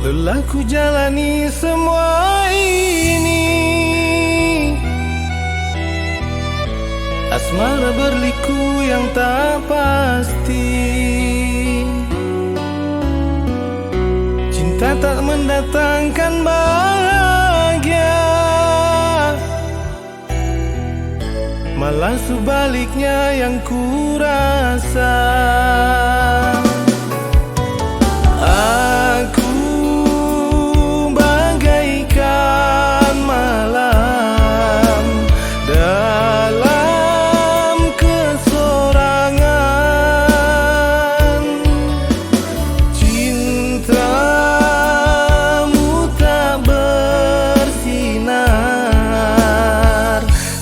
Lelah ku jalani semua ini, asmara berliku yang tak pasti. Cinta tak mendatangkan bahagia, malah sebaliknya yang ku rasa. Aku bagaikan malam dalam kesorangan. Cintamu tak bersinar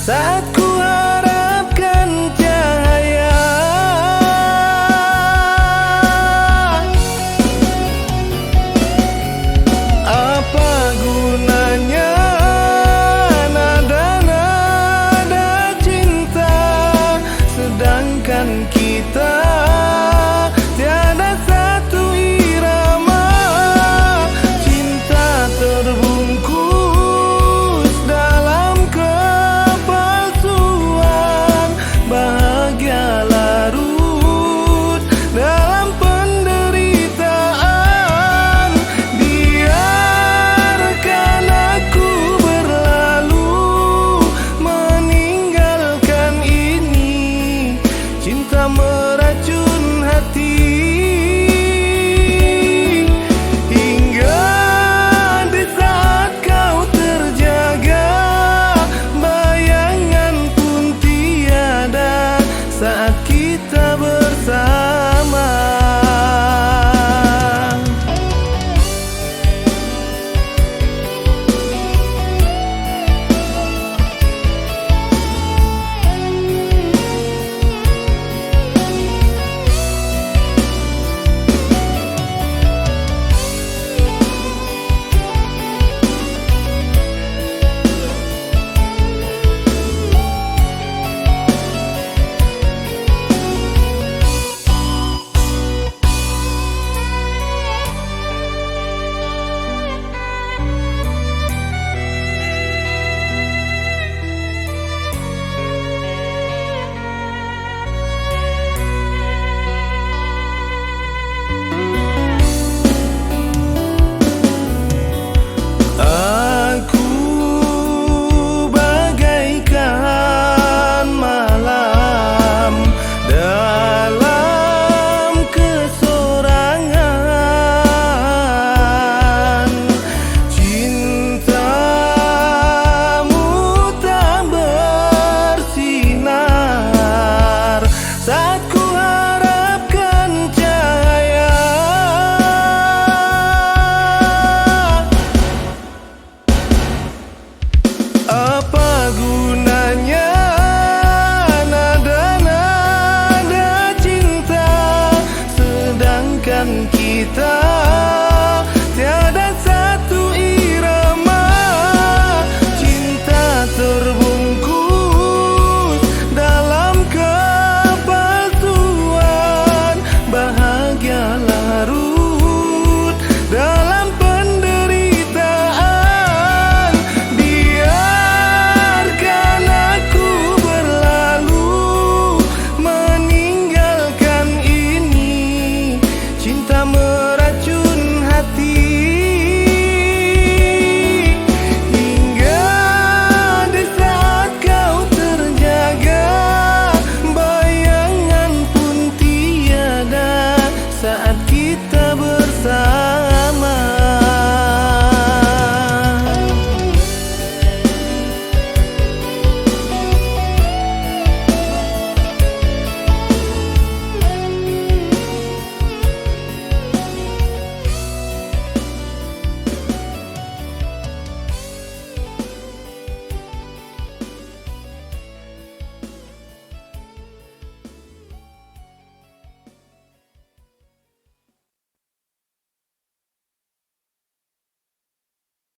saat ku harapkan cahaya. Apa gunanya nada-nada cinta, sedangkan kita tiada satu irama. Cinta terbungkus dalam kepalsuan, bahagia larut dalam penderitaan. Biarkan aku berlalu meninggalkan ini, cinta meracun hati. Hingga di saat kau terjaga, bayangan pun tiada saat kita bersama. Aku bagaikan malam dalam kesorangan. Cintamu tak bersinar saat ku harapkan cahaya. Apa gunanya nada-nada cinta, sedangkan kita